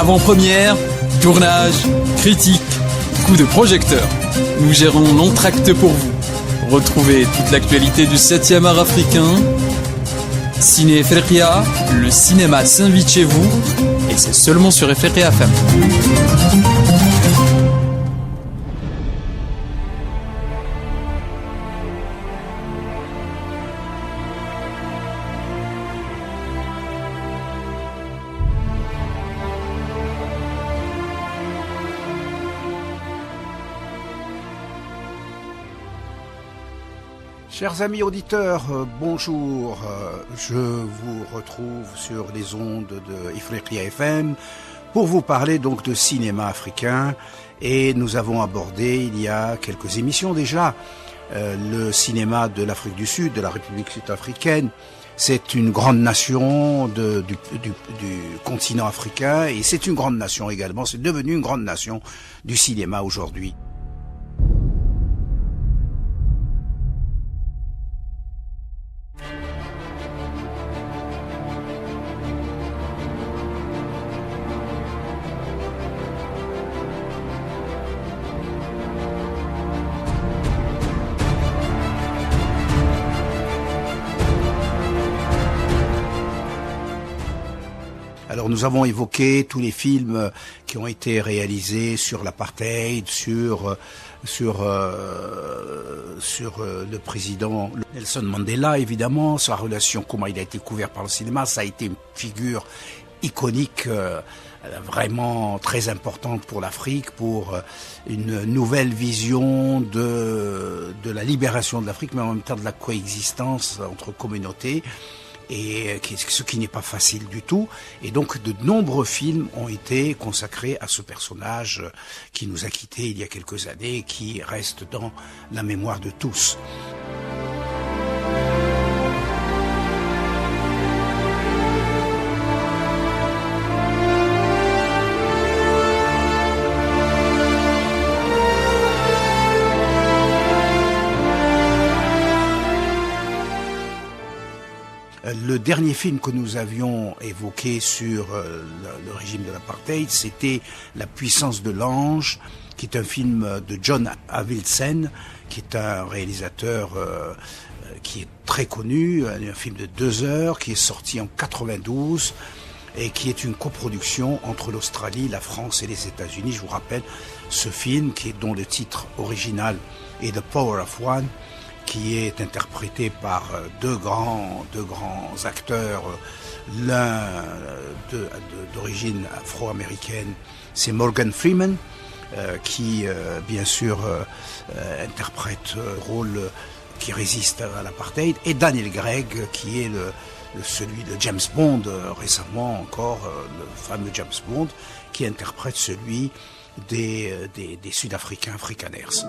Avant-première, tournage, critique, coup de projecteur. Nous gérons l'entracte pour vous. Retrouvez toute l'actualité du 7e art africain. Ciné Efriqiya, le cinéma s'invite chez vous et c'est seulement sur Efriqiya FM. Chers amis auditeurs, bonjour. Je vous retrouve sur les ondes de Efriqiya FM pour vous parler donc de cinéma africain. Et nous avons abordé il y a quelques émissions déjà le cinéma de l'Afrique du Sud, de la République sud-africaine. C'est une grande nation du continent africain et c'est une grande nation également. C'est devenu une grande nation du cinéma aujourd'hui. Alors nous avons évoqué tous les films qui ont été réalisés sur l'apartheid, sur le président Nelson Mandela évidemment, sa relation, comment il a été couvert par le cinéma, ça a été une figure iconique vraiment très importante pour l'Afrique, pour une nouvelle vision de la libération de l'Afrique, mais en même temps de la coexistence entre communautés. Et ce qui n'est pas facile du tout. Et donc de nombreux films ont été consacrés à ce personnage qui nous a quittés il y a quelques années, qui reste dans la mémoire de tous. Le dernier film que nous avions évoqué sur le régime de l'apartheid, c'était La puissance de l'ange, qui est un film de John Avildsen, qui est un réalisateur qui est très connu, un film de 2 heures, qui est sorti en 92 et qui est une coproduction entre l'Australie, la France et les États-Unis. Je vous rappelle ce film dont le titre original est The Power of One, qui est interprété par deux grands acteurs, l'un d'origine afro-américaine, c'est Morgan Freeman, qui bien sûr interprète le rôle qui résiste à l'apartheid, et Daniel Craig, qui est celui de James Bond, récemment encore, le fameux James Bond, qui interprète celui des Sud-Africains, Afrikaners.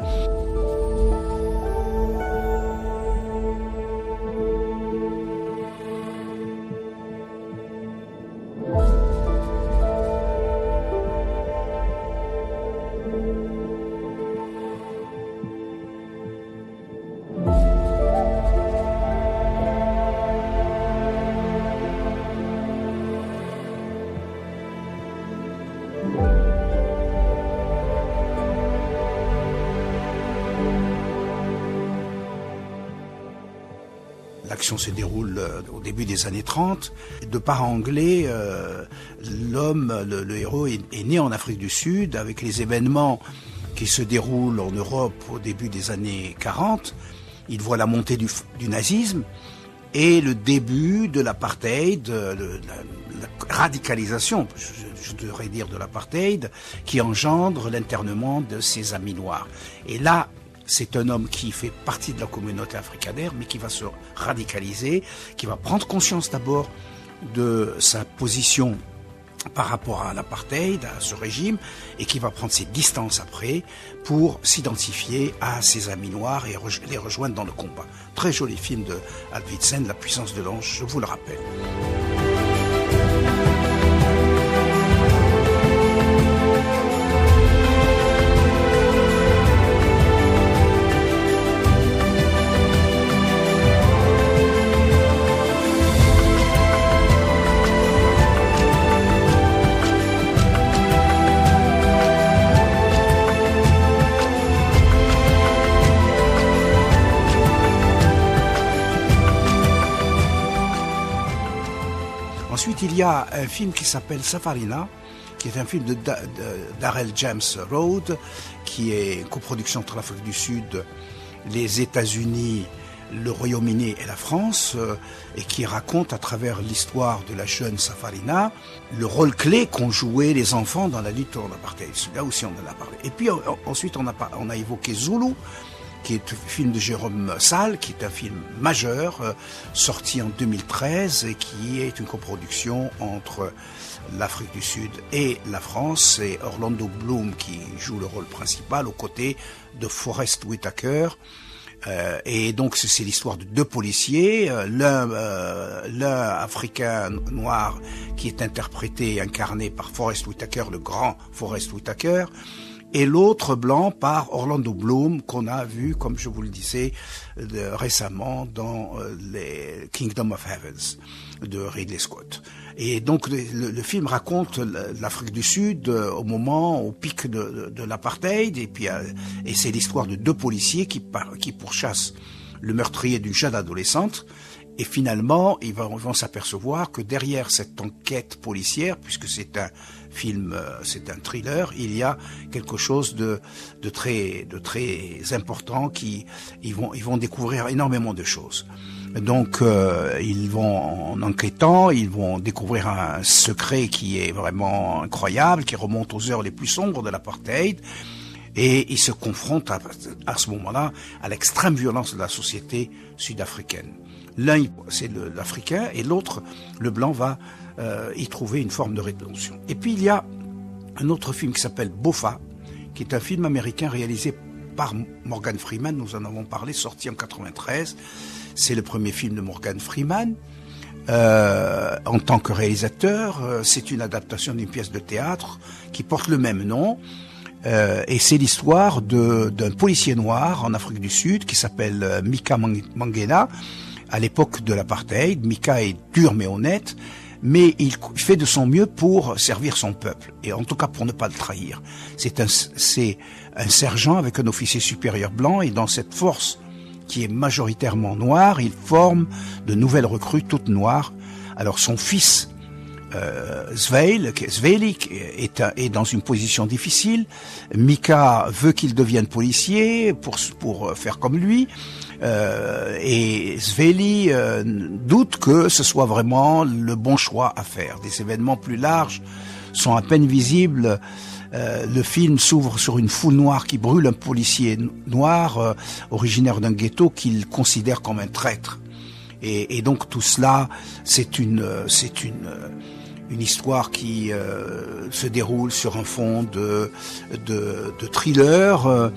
L'action se déroule au début des années 30. De parents anglais, le héros est né en Afrique du Sud avec les événements qui se déroulent en Europe au début des années 40. Il voit la montée du nazisme et le début de l'apartheid, la radicalisation, je devrais dire, de l'apartheid, qui engendre l'internement de ses amis noirs. Et là, c'est un homme qui fait partie de la communauté africanaire, mais qui va se radicaliser, qui va prendre conscience d'abord de sa position par rapport à l'apartheid, à ce régime, et qui va prendre ses distances après pour s'identifier à ses amis noirs et les rejoindre dans le combat. Très joli film de Avildsen, La puissance de l'ange, je vous le rappelle. Ensuite, il y a un film qui s'appelle Safarina, qui est un film de Darrell James Road, qui est une coproduction entre l'Afrique du Sud, les États-Unis, le Royaume-Uni et la France, et qui raconte à travers l'histoire de la jeune Safarina le rôle clé qu'ont joué les enfants dans la lutte contre l'apartheid. Là aussi on en a parlé. Et puis ensuite on a évoqué Zulu, qui est un film de Jérôme Salle, qui est un film majeur, sorti en 2013 et qui est une coproduction entre l'Afrique du Sud et la France. C'est Orlando Bloom qui joue le rôle principal aux côtés de Forest Whitaker. Et donc c'est l'histoire de deux policiers, l'un africain noir qui est interprété et incarné par Forest Whitaker, le grand Forest Whitaker, et l'autre blanc par Orlando Bloom, qu'on a vu, comme je vous le disais, récemment dans les Kingdom of Heavens de Ridley Scott. Et donc le film raconte l'Afrique du Sud au pic de l'apartheid, et c'est l'histoire de deux policiers qui pourchassent le meurtrier d'une jeune adolescente. Et finalement, ils vont s'apercevoir que derrière cette enquête policière, puisque c'est un film, c'est un thriller, il y a quelque chose de très important ils vont découvrir énormément de choses. Donc, ils vont, en enquêtant, ils vont découvrir un secret qui est vraiment incroyable, qui remonte aux heures les plus sombres de l'apartheid. Et ils se confrontent à ce moment-là à l'extrême violence de la société sud-africaine. L'un, c'est l'Africain, et l'autre, le blanc, va y trouver une forme de rédemption. Et puis il y a un autre film qui s'appelle Bofa, qui est un film américain réalisé par Morgan Freeman, nous en avons parlé, sorti en 93. C'est le premier film de Morgan Freeman. En tant que réalisateur, c'est une adaptation d'une pièce de théâtre qui porte le même nom. Et c'est l'histoire d'un policier noir en Afrique du Sud qui s'appelle Mika Mangena. À l'époque de l'apartheid, Mika est dur mais honnête, mais il fait de son mieux pour servir son peuple, et en tout cas pour ne pas le trahir. C'est un sergent avec un officier supérieur blanc, et dans cette force qui est majoritairement noire, il forme de nouvelles recrues toutes noires. Alors son fils Zweli est dans une position difficile. Mika veut qu'il devienne policier pour faire comme lui, et Zweli doute que ce soit vraiment le bon choix à faire. Des événements plus larges sont à peine visibles. Le film s'ouvre sur une foule noire qui brûle un policier noir originaire d'un ghetto qu'il considère comme un traître. Et donc tout cela, c'est une histoire qui se déroule sur un fond de thriller.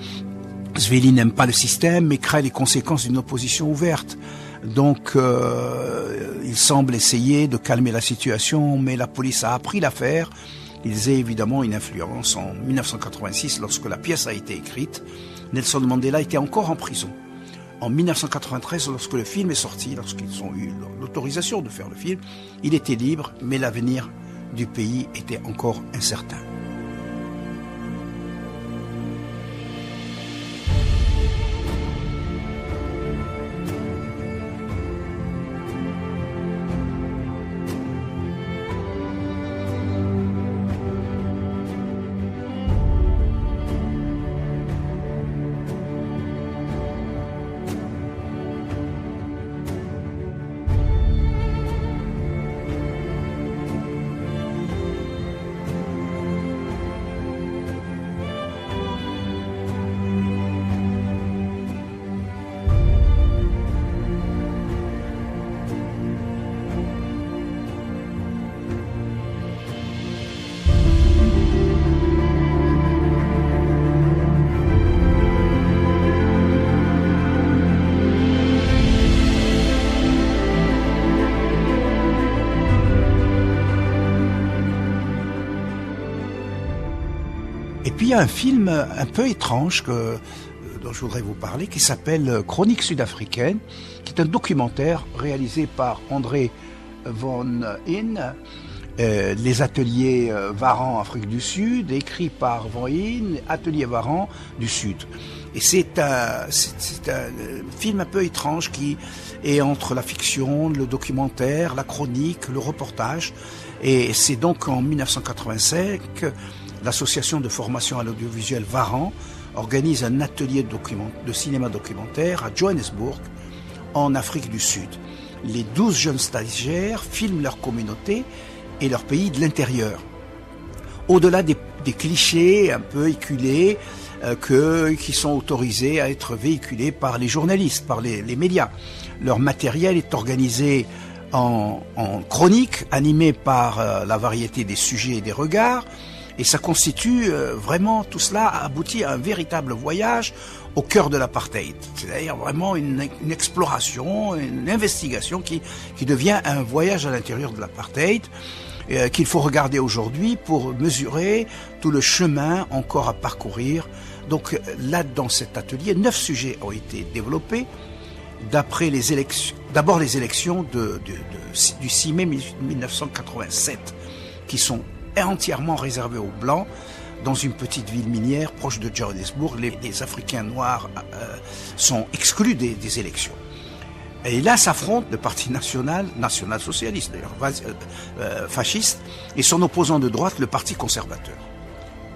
Zweli n'aime pas le système, mais craint les conséquences d'une opposition ouverte. Donc il semble essayer de calmer la situation, mais la police a appris l'affaire. Ils aient évidemment une influence. En 1986, lorsque la pièce a été écrite, Nelson Mandela était encore en prison. En 1993, lorsque le film est sorti, lorsqu'ils ont eu l'autorisation de faire le film, il était libre, mais l'avenir du pays était encore incertain. Et puis il y a un film un peu étrange dont je voudrais vous parler, qui s'appelle Chronique sud-africaine, qui est un documentaire réalisé par André Van In, les ateliers Varan Afrique du Sud, écrit par Van Heen, Atelier Varan du Sud. Et c'est un film un peu étrange qui est entre la fiction, le documentaire, la chronique, le reportage. Et c'est donc en 1985 que l'association de formation à l'audiovisuel Varan organise un atelier de cinéma documentaire à Johannesburg, en Afrique du Sud. Les 12 jeunes stagiaires filment leur communauté et leur pays de l'intérieur. Au-delà des clichés un peu éculés qui sont autorisés à être véhiculés par les journalistes, par les médias. Leur matériel est organisé en chronique, animé par la variété des sujets et des regards, et ça constitue vraiment, tout cela aboutit à un véritable voyage au cœur de l'apartheid. C'est-à-dire vraiment une exploration, une investigation qui devient un voyage à l'intérieur de l'apartheid, qu'il faut regarder aujourd'hui pour mesurer tout le chemin encore à parcourir. Donc là, dans cet atelier, 9 sujets ont été développés d'après les élections, d'abord les élections du 6 mai 1987, qui sont entièrement réservées aux Blancs, dans une petite ville minière proche de Johannesburg. Les Africains noirs sont exclus des élections. Et là s'affrontent le Parti national-socialiste d'ailleurs, fasciste, et son opposant de droite, le Parti conservateur.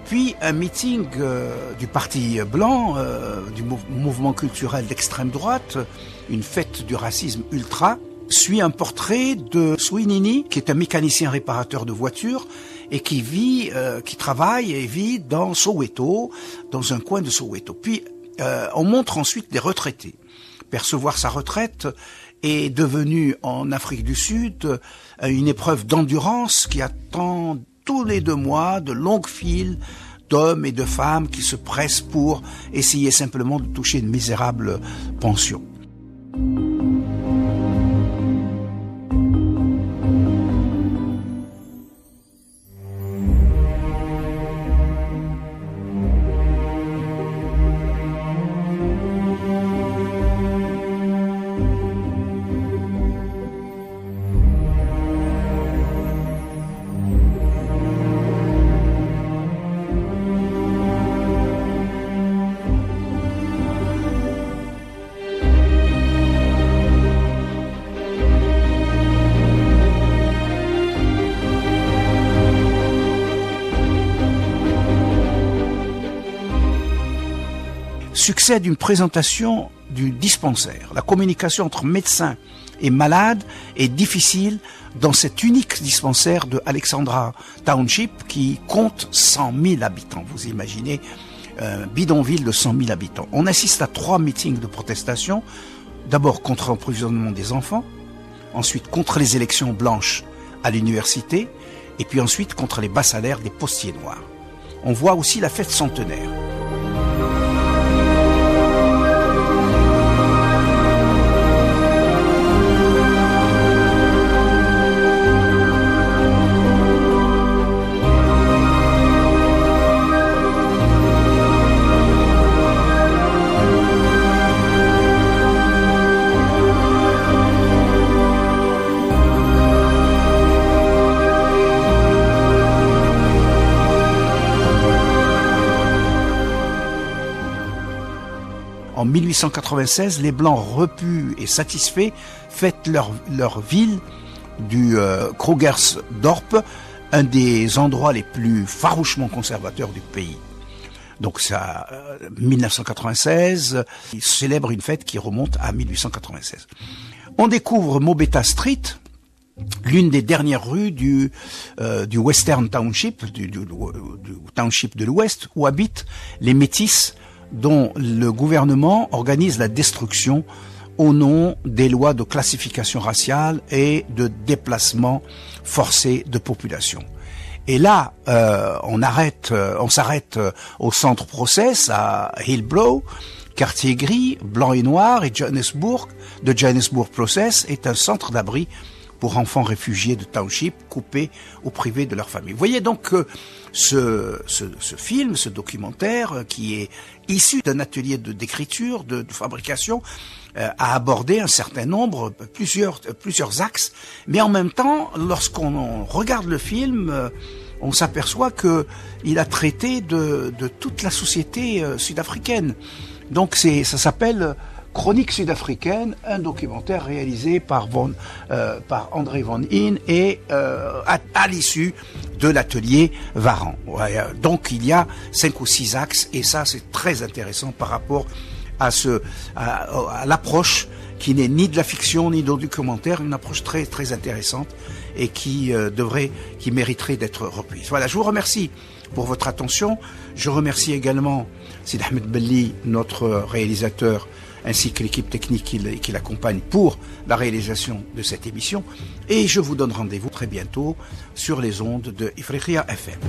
Puis un meeting du Parti blanc, du mouvement culturel d'extrême droite, une fête du racisme ultra, suit un portrait de Swinini, qui est un mécanicien réparateur de voitures, et qui travaille et vit dans Soweto, dans un coin de Soweto. Puis on montre ensuite des retraités. Percevoir sa retraite est devenu en Afrique du Sud une épreuve d'endurance qui attend tous les 2 mois de longues files d'hommes et de femmes qui se pressent pour essayer simplement de toucher une misérable pension. Succède une présentation du dispensaire. La communication entre médecins et malades est difficile dans cet unique dispensaire de Alexandra Township qui compte 100 000 habitants. Vous imaginez un bidonville de 100 000 habitants. On assiste à 3 meetings de protestation. D'abord contre l'emprisonnement des enfants, ensuite contre les élections blanches à l'université, et puis ensuite contre les bas salaires des postiers noirs. On voit aussi la fête centenaire. En 1896, les Blancs repus et satisfaits fêtent leur ville du Krugersdorp, un des endroits les plus farouchement conservateurs du pays. Donc ça, 1996, ils célèbrent une fête qui remonte à 1896. On découvre Mobeta Street, l'une des dernières rues du Western Township, du Township de l'Ouest, où habitent les Métis, dont le gouvernement organise la destruction au nom des lois de classification raciale et de déplacement forcé de population. Et là, on s'arrête au centre Process à Hillbrow, quartier gris, blanc et noir, et Johannesburg Process est un centre d'abri pour enfants réfugiés de township coupés ou privés de leur famille. Vous voyez donc que ce film, ce documentaire qui est issu d'un atelier d'écriture, de fabrication, a abordé un certain nombre, plusieurs axes, mais en même temps, lorsqu'on regarde le film, on s'aperçoit que il a traité de toute la société sud-africaine. Donc ça s'appelle Chronique sud-africaine, un documentaire réalisé par André Van In et à l'issue de l'atelier Varan. Ouais, donc il y a 5 ou 6 axes et ça c'est très intéressant par rapport à l'approche qui n'est ni de la fiction ni du documentaire, une approche très très intéressante et qui mériterait d'être reprise. Voilà, je vous remercie pour votre attention. Je remercie également Sid Ahmed Belli, notre réalisateur, ainsi que l'équipe technique qui l'accompagne pour la réalisation de cette émission. Et je vous donne rendez-vous très bientôt sur les ondes de Ifriqiya FM.